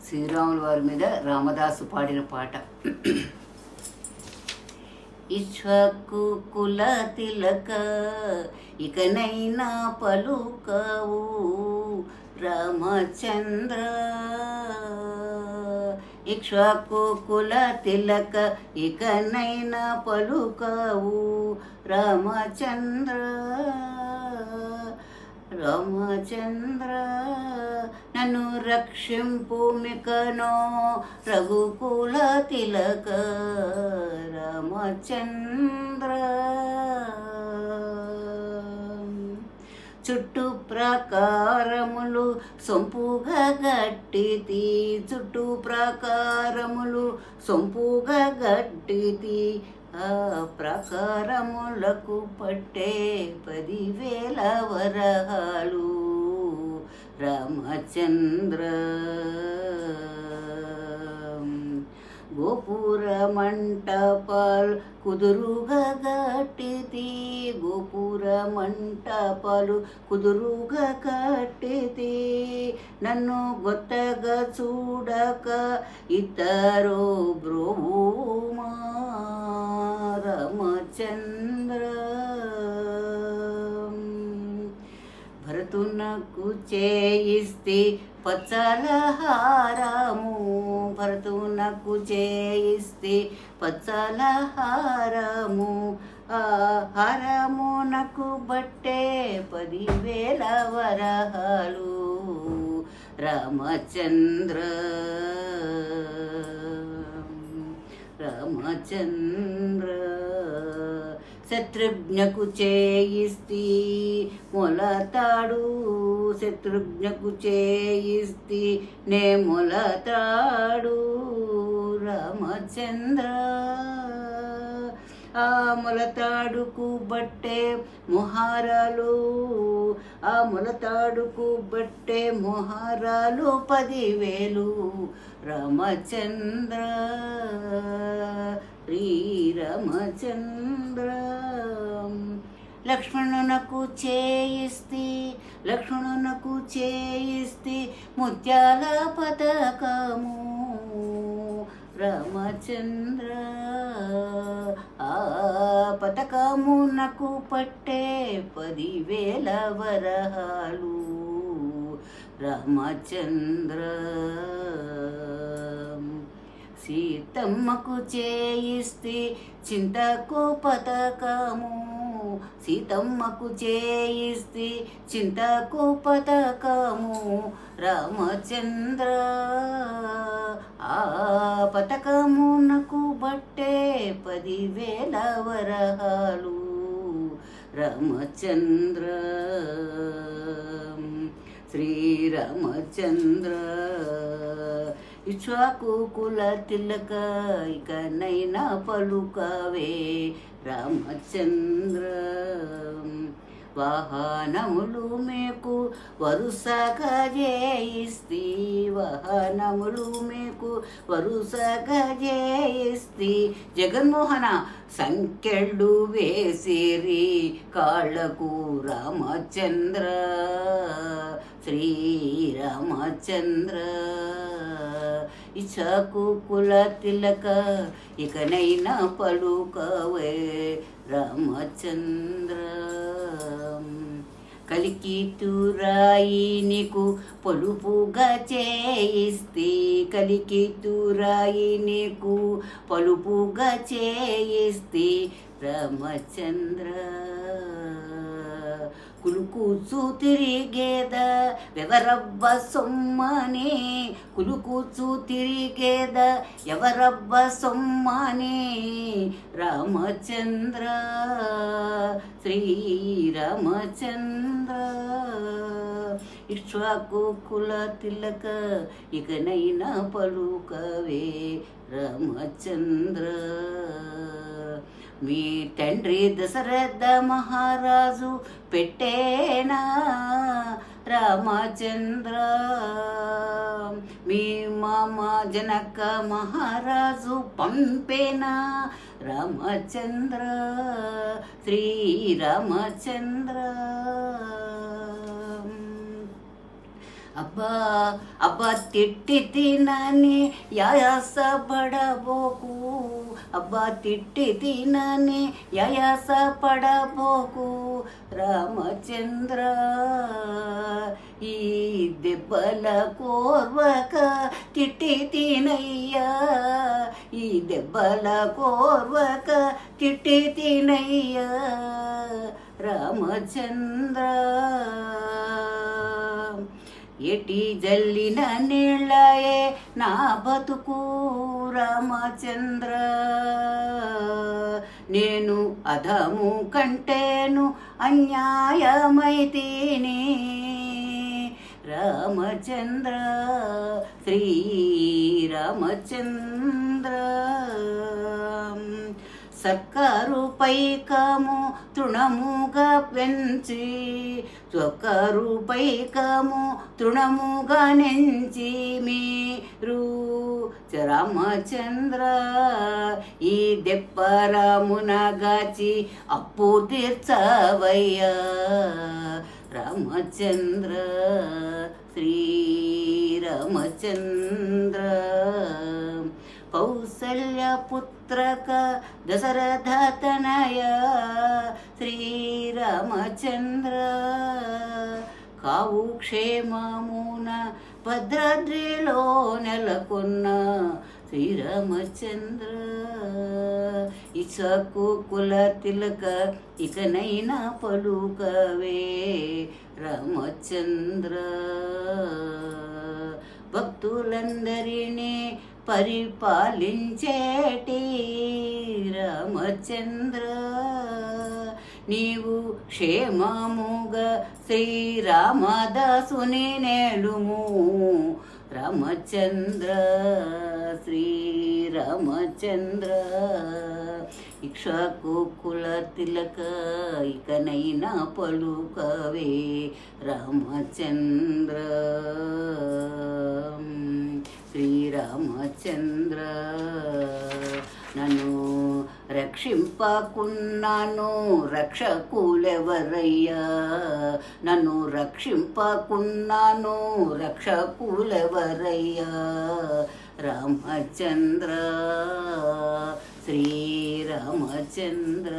శ్రీరాముల వారి మీద రామదాసు పాడిన పాట. ఇక్ష్వాకు కుల తిలక ఇకనైనా పలుకవు రామచంద్ర. ఇక్ష్వాకు కుల తిలక ఇకనైనా పలుకవు రామచంద్ర. రామచంద్ర నన్ను రక్షింపు మికనో రఘుకుల తిలక రామచంద్ర. చుట్టు ప్రాకారములు సొంపుగా గట్టితి, చుట్టు ప్రాకారములు సొంపుగా గట్టితి, ఆ ప్రాకారములకు పట్టే 10,000 వరహాలు రామచంద్ర. గోపుర మంటపాలు కుదురుగా గట్టితి, గోపుర మంటపాలు కుదురుగా కట్టితి, నన్ను గొత్తగా చూడక ఇతరో బ్రోమా రామచంద్ర. భరతునకు చేయిస్తే పచ్చల హారము, భరతునకు చేయిస్తే పచ్చల హారము, ఆ హారమునకు బట్టే 10,000 వరహాలు రామచంద్ర. రామచంద్ర శత్రుఘ్నకు చేయిస్తి మొలతాడు, శత్రుఘ్నకు చేయిస్తి నే మొలతాడు రామచంద్ర. ఆ మొలతాడుకు బట్టే మొహారాలు, ఆ మొలతాడుకు బట్టే మొహారాలు 10,000 రామచంద్ర. శ్రీరామచంద్ర లక్ష్మణునకు చేయిస్తి, లక్ష్మణునకు చేయిస్తి ముత్యాల పతకము రామచంద్ర. ఆ పతకమునకు పట్టే 10,000 వరహాలు రామచంద్ర. సీతమ్మకు చేయిస్తే చింతకు పతకము, సీతమ్మకు చేయిస్తే చింతకు పతకము రామచంద్ర. ఆ పతకమునకు బట్టే 10,000 వరహాలు రామచంద్ర. శ్రీరామచంద్ర ఇక్ష్వాకు కుల తిలక ఇకనైనా పలుకవే రామచంద్ర. వాహనములు మీకు వరుసగా చేయిస్తి, వాహనములు మీకు వరుసగా చేయిస్తి, జగన్మోహన సంకెళ్ళు వేసిరి కాళ్ళకు రామచంద్ర. శ్రీరామచంద్ర ఇక్ష్వాకు కుల తిలక ఇకనైనా పలుకవే రామచంద్ర. కలికితురాయి నీకు పలుపుగా చేయిస్తే, కలికితురాయి నీకు పలుపుగా చేయిస్తే రామచంద్ర. కులుకూచు తిరిగేద ఎవరబ్బ సొమ్మని, కులుకూచు తిరిగేద ఎవరబ్బ సొమ్మని రామచంద్ర. శ్రీరామచంద్ర ఇక్ష్వాకు కుల తిలక ఇకనైనా పలుకవే రామచంద్ర. మీ తండ్రి దశరథ మహారాజు పెట్టేనా రామచంద్ర, మీ మామ జనక మహారాజు పంపేనా రామచంద్ర. శ్రీరామచంద్ర అబ్బా అబ్బా తిట్టి తినని యాయాస పడబోకు, అబ్బా తిట్టి తినని యాయాస పడబోకు రామచంద్ర. ఈ దెబ్బల కోర్వక తిట్టి తినయ్యా, ఈ దెబ్బల కోర్వక తిట్టి తినయ్యా రామచంద్ర. ఎటి జల్లిన నీళ్ళయే నా బతుకు రామచంద్ర. నేను అధము కంటేను అన్యాయమైతేనే రామచంద్ర, శ్రీ రామచంద్ర. సర్కారు పైకము తృణముగా పెంచి, సర్కారు పైకము తృణముగా నెంచి మీరు రామచంద్ర. ఈ దెప్పరామునగాచి అప్పు తీర్చవయ్యా రామచంద్ర, శ్రీ రామచంద్ర. కౌసల్య పుత్రక దశరథ తనయ శ్రీరామచంద్ర. కావు క్షేమమున భద్రాద్రిలో నెలకొన్న శ్రీరామచంద్ర. ఇసకు కుల తిలక ఇకనైనా పలుకవే రామచంద్ర. భక్తులందరినీ పరిపాలించేటి రామచంద్ర. నీవు క్షేమముగా శ్రీరామదాసుని నేలుము రామచంద్ర, శ్రీరామచంద్ర. ఇక్షకు కుల తిలక ఇకనైనా పలుకవే రామచంద్ర, శ్రీరామచంద్ర. నన్ను రక్షింపకున్నాను రక్షకులెవరయ్యా, నన్ను రక్షింపకున్నాను రక్షకులెవరయ్యా రామచంద్ర, శ్రీరామచంద్ర.